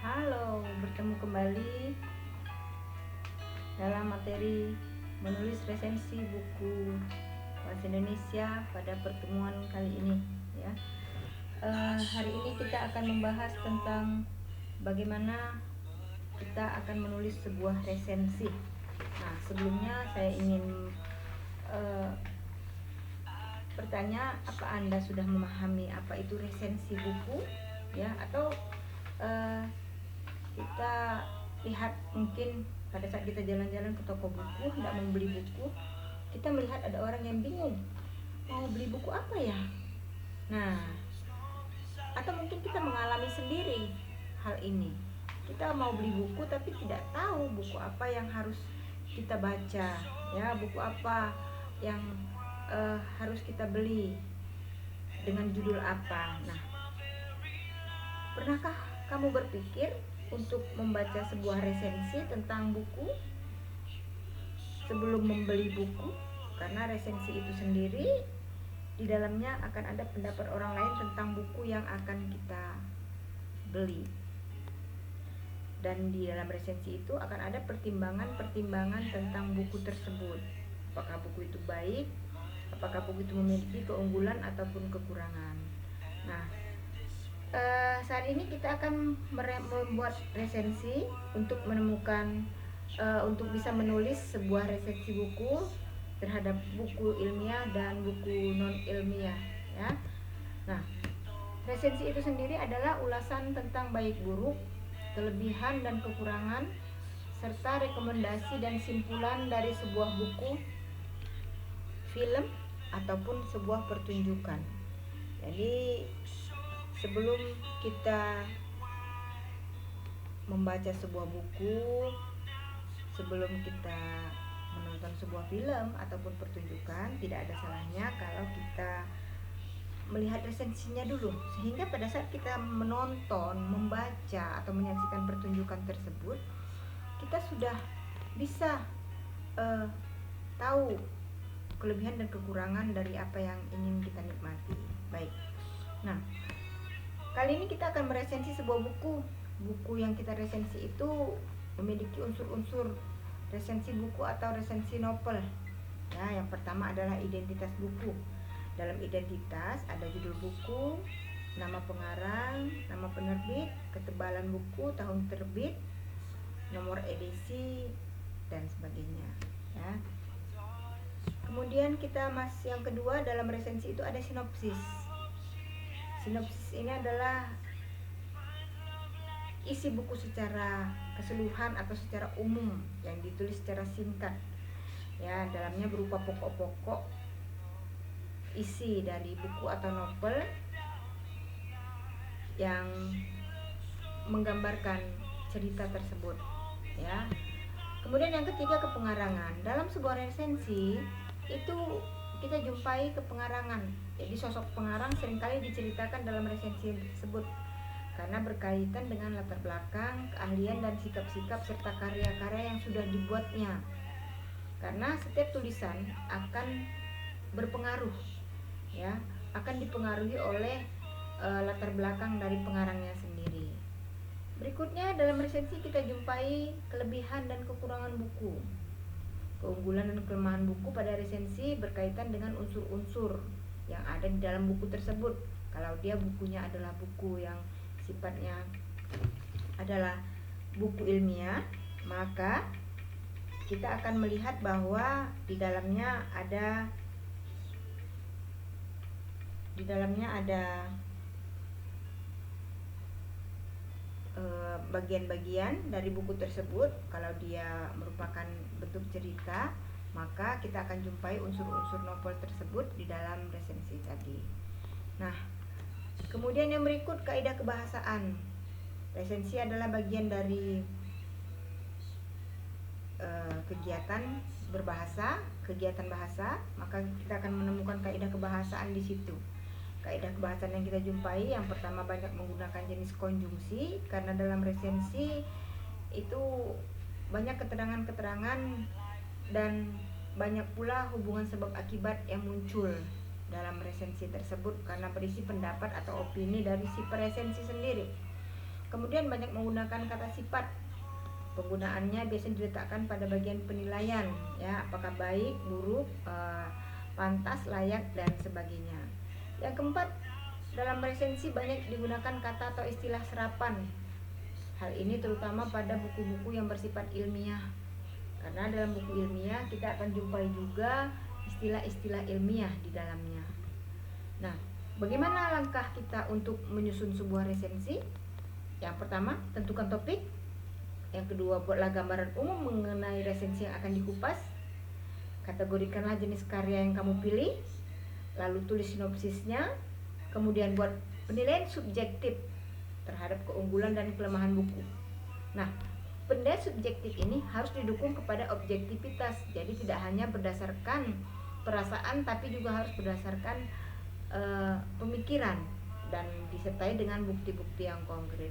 Halo, bertemu kembali dalam materi menulis resensi buku bahasa Indonesia pada pertemuan kali ini ya. Hari ini kita akan membahas tentang bagaimana kita akan menulis sebuah resensi. Nah, sebelumnya saya ingin bertanya, apa Anda sudah memahami apa itu resensi buku ya, atau kita lihat mungkin pada saat kita jalan-jalan ke toko buku hendak membeli buku, kita melihat ada orang yang bingung mau beli buku apa ya. Nah, atau mungkin kita mengalami sendiri hal ini. Kita mau beli buku tapi tidak tahu buku apa yang harus kita baca ya, buku apa yang harus kita beli, dengan judul apa. Nah, pernahkah kamu berpikir untuk membaca sebuah resensi tentang buku sebelum membeli buku? Karena resensi itu sendiri di dalamnya akan ada pendapat orang lain tentang buku yang akan kita beli. Dan di dalam resensi itu akan ada pertimbangan-pertimbangan tentang buku tersebut. Apakah buku itu baik, apakah buku itu memiliki keunggulan ataupun kekurangan. Nah, saat ini kita akan membuat resensi untuk menemukan untuk bisa menulis sebuah resensi buku terhadap buku ilmiah dan buku non ilmiah ya. Nah, resensi itu sendiri adalah ulasan tentang baik buruk, kelebihan dan kekurangan, serta rekomendasi dan simpulan dari sebuah buku, film, ataupun sebuah pertunjukan. Jadi sebelum kita membaca sebuah buku, sebelum kita menonton sebuah film ataupun pertunjukan, tidak ada salahnya kalau kita melihat resensinya dulu, sehingga pada saat kita menonton, membaca atau menyaksikan pertunjukan tersebut, kita sudah bisa tahu kelebihan dan kekurangan dari apa yang ingin kita nikmati. Baik. Nah, kali ini kita akan meresensi sebuah buku. Buku yang kita resensi itu memiliki unsur-unsur resensi buku atau resensi novel. Ya, yang pertama adalah identitas buku. Dalam identitas ada judul buku, nama pengarang, nama penerbit, ketebalan buku, tahun terbit, nomor edisi, dan sebagainya. Ya. Kemudian yang kedua dalam resensi itu ada sinopsis. Sinopsis ini adalah isi buku secara keseluruhan atau secara umum yang ditulis secara singkat. Ya, dalamnya berupa pokok-pokok isi dari buku atau novel yang menggambarkan cerita tersebut. Ya. Kemudian yang ketiga, kepengarangan. Dalam sebuah resensi itu kita jumpai kepengarangan. Jadi sosok pengarang seringkali diceritakan dalam resensi tersebut karena berkaitan dengan latar belakang, keahlian dan sikap-sikap serta karya-karya yang sudah dibuatnya. Karena setiap tulisan akan berpengaruh, ya, akan dipengaruhi oleh latar belakang dari pengarangnya sendiri. Berikutnya dalam resensi kita jumpai kelebihan dan kekurangan buku. Keunggulan dan kelemahan buku pada resensi berkaitan dengan unsur-unsur yang ada di dalam buku tersebut. Kalau dia bukunya adalah buku yang sifatnya adalah buku ilmiah, maka kita akan melihat bahwa di dalamnya ada bagian-bagian dari buku tersebut. Kalau dia merupakan bentuk cerita, maka kita akan jumpai unsur-unsur novel tersebut di dalam resensi tadi. Nah, kemudian yang berikut, kaidah kebahasaan. Resensi adalah bagian dari kegiatan berbahasa, kegiatan bahasa, maka kita akan menemukan kaidah kebahasaan di situ. Kaidah kebahasaan yang kita jumpai, yang pertama banyak menggunakan jenis konjungsi, karena dalam resensi itu banyak keterangan-keterangan dan banyak pula hubungan sebab akibat yang muncul dalam resensi tersebut karena berisi pendapat atau opini dari si peresensi sendiri. Kemudian banyak menggunakan kata sifat. Penggunaannya biasanya diletakkan pada bagian penilaian, ya, apakah baik, buruk, pantas, layak, dan sebagainya. Yang keempat, dalam resensi banyak digunakan kata atau istilah serapan. Hal ini terutama pada buku-buku yang bersifat ilmiah. Karena dalam buku ilmiah kita akan jumpai juga istilah-istilah ilmiah di dalamnya. Nah, bagaimana langkah kita untuk menyusun sebuah resensi? Yang pertama, tentukan topik. Yang kedua, buatlah gambaran umum mengenai resensi yang akan dikupas. Kategorikanlah jenis karya yang kamu pilih. Lalu tulis sinopsisnya. Kemudian buat penilaian subjektif terhadap keunggulan dan kelemahan buku. Nah, penilaian subjektif ini harus didukung kepada objektivitas. Jadi tidak hanya berdasarkan perasaan, tapi juga harus berdasarkan pemikiran dan disertai dengan bukti-bukti yang konkret.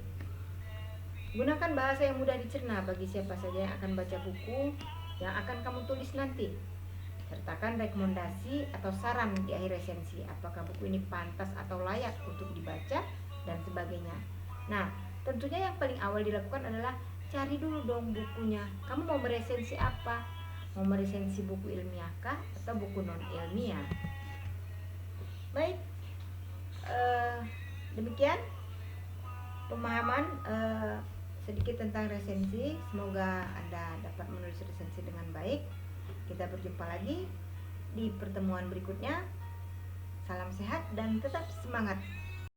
Gunakan bahasa yang mudah dicerna bagi siapa saja yang akan baca buku yang akan kamu tulis nanti. Sertakan rekomendasi atau saran di akhir resensi, apakah buku ini pantas atau layak untuk dibaca dan sebagainya. Nah, tentunya yang paling awal dilakukan adalah cari dulu dong bukunya. Kamu mau meresensi apa? Mau meresensi buku ilmiah kah atau buku non ilmiah? Baik, demikian pemahaman sedikit tentang resensi. Semoga Anda dapat menulis resensi dengan baik. Kita berjumpa lagi di pertemuan berikutnya. Salam sehat dan tetap semangat.